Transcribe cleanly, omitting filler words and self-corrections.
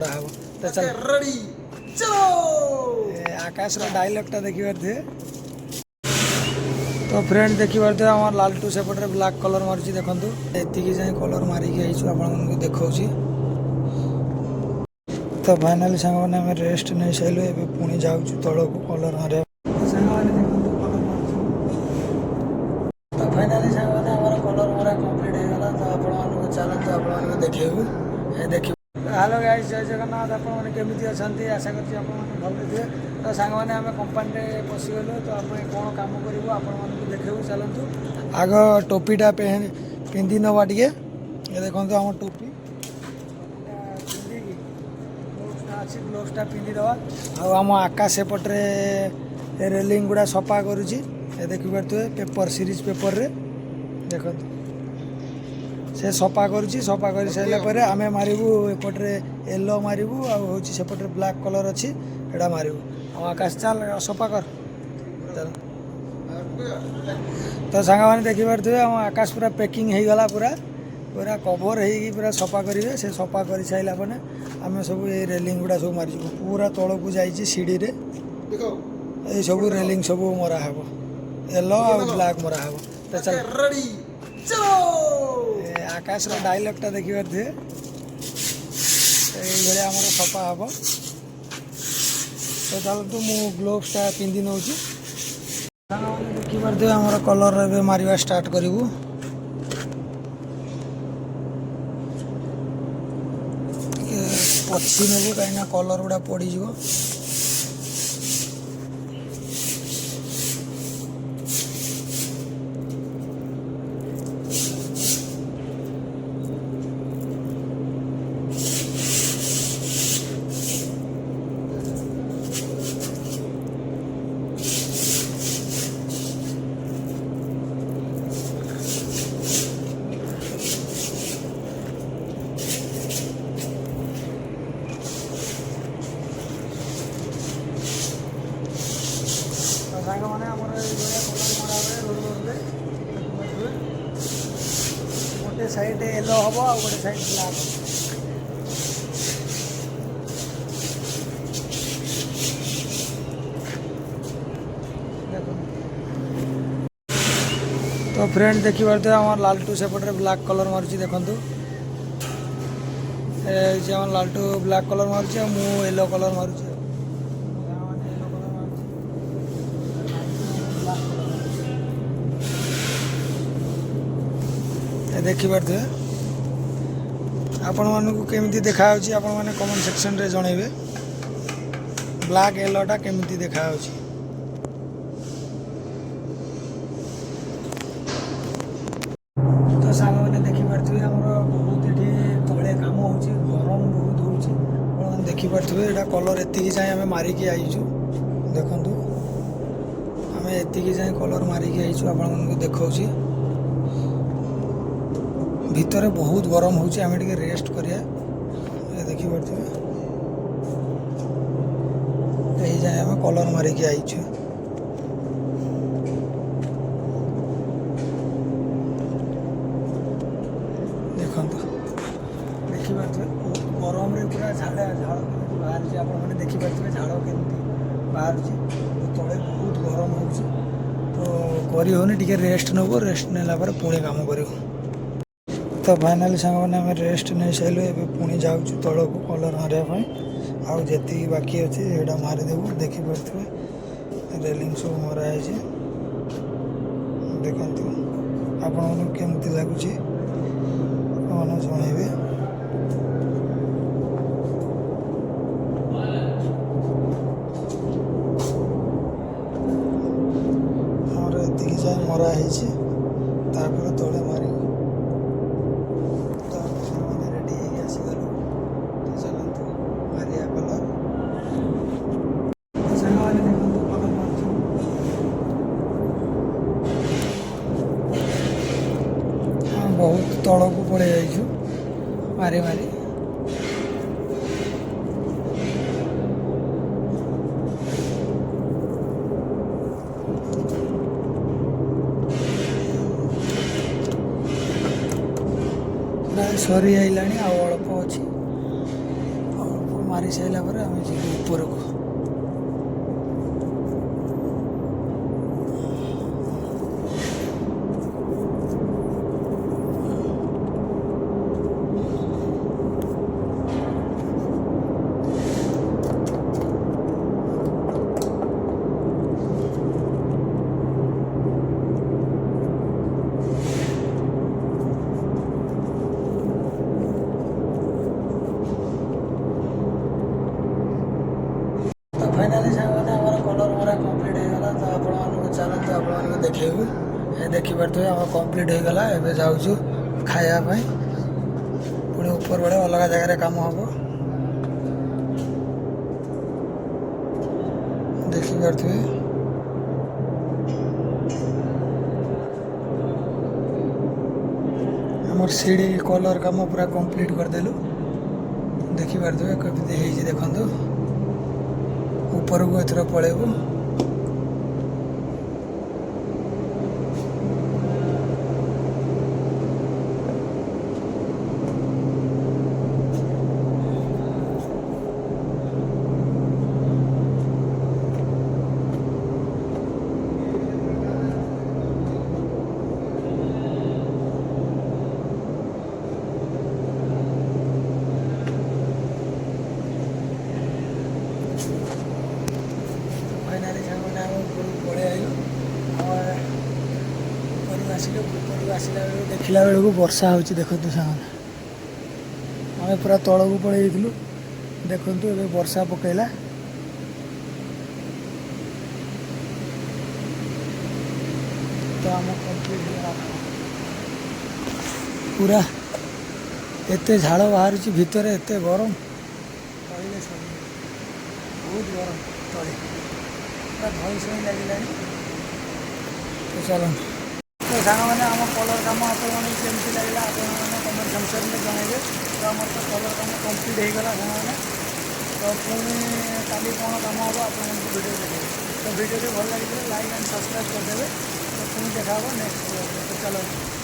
तो चल रेडी चलो आकाश डायलॉग टा देखी पारे तो फ्रेंड देखी पारे आम लालटू सेपटे ब्लाक कलर मारुची देखूँ एतिकी जाए कलर मारिकी आई आपको देखा तो फाइनाली सांग मैंने रेस्ट नहीं सारू ए पुणी जाऊँ तल को कलर मारे तो फाइनाली सांग मैंने कलर मरा कम्प्लीट होगा तो आपको चलते आपको देखू देखिए हेलो गाइस जय जगन्नाथ आपमि अच्छा आशा करते भल थे तो सांग मैंने आम कंपानी पशिगलु तो आम कौन कम करूँ आपको देखू चलतु आग टोपीटा पिंधि नवा टे ये देखो आम टोपी अच्छी ग्लोव्सटा पिंधिदवा आम आकाश सेपटे रेलिंग गुड़ा सफा करुच्ची देखिपे पेपर सीरीज पेपर रे देखो से सफा करुच्ची सफा कर सारे आम मारू एपटे येलो मारू आउटे ब्लैक कलर अच्छी एटा मारू आकाश चल सफा कर चल तो सांग मैंने देखिपे आम आकाश पूरा पैकिंग हो गला पूरा पूरा कभर हो पूरा सफा करेंगे से सफा कर सारे आम सब ये रेलिंग गुड़ा सब मारी पूरा तल को जाइए सीढ़ी रे ये सब रेलिंग सब मरा हे येलो आ ब्लैक मरा हे तो चल रेडी चलो आकाश डायलॉग टा देखी पारे ये आम सफा हम तो चलतु मु ग्लोव्सटा पिंधि नौ देखी पारे आम कलर ए मारिया स्टार्ट करूँ पछी नेबू कहीं कलर गुड़ा पड़ज सांग मैंने गोटे साइड येलो हम आ गोटे साइड ब्लैक तो फ्रेंड देखी पारे आम लालटू सेपटे ब्लैक कलर मारुची देखूँ आम लालटू ब्लैक कलर मारुची मु येलो कलर मारुची देखिपे आपण मानू केमी देखा आपण मैंने कमेंट सेक्शन रे जनइबे ब्लैक येलोटा केमी देखा तो सांग मैंने देखिपे आम बहुत ये तले कम हो गरम बहुत हो देखिपे यहाँ कलर एति जाए आम मारिकी आईचु देखु आम एति जाए कलर मारिकी आईचु आपको देखा भितर बहुत गरम हो रेस्ट करिया देखी पारे यही जाए आम कलर मारिकी आईचु देखो देखी पारे गरम रे पूरा झाड़ झाड़ बाहर आपने देखिपे झाड़ केमती बाहर तले बहुत गरम हो तो करी रेस्ट नब रेस्ट नेला पुणी काम कर तो फाइनाली सांग मैंने आम रेस्ट नहीं सारू ए पुणी जाऊँ तल को कलर मारे आउ जी बाकी अच्छे ये मारिदेव देखिपे रेलिंग सब मराई देखु आपण केमती लगुच जनइबे आमर एति जाए मराई तले मारी बहुत तल को पड़े जाइछु मारी मारी सरी आइलाणी आ अल्प अच्छी मारी सारा पर आम जी ऊपर को फाइनाली सामने आम कलर मरा कम्प्लीट होगा तो आप चलते आपको देखू देखिपे आम कम्प्लीट होगा एवं जाऊँ खायापी पुणी ऊपर बड़े अलग जगार कम हम देखिपे आम सीढ़ी कलर कम पूरा कंप्लीट करदेलु देखिपे कमी देखु ऊपर को एथर पलैबू फाइनाली सामने आम ऊपर पलि आइलु ऊपर आसला बेलू देखला बेलू वर्षा हो देखु सामने आम पूरा तल को पलू देखु ए वर्षा पकेला तो आम कम्प्लीट पूरा एते झाड़ बाहर भितर एते गरम कहले सब बहुत गरम तले पूरा भय सही लगे तो चलो तो सांग मैंने आम कलर कम आपमती लगे आपने कमेंट सेक्शन में जनइबे तो आम तो कलर कम कम्प्लीट होगा सांग तो पुणी काली कौन कम हम आपको वीडियो देखे तो वीडियो भल लगे लाइक एंड सब्सक्राइब करदे तो पुणी देखा नेक्स्ट तो चलो।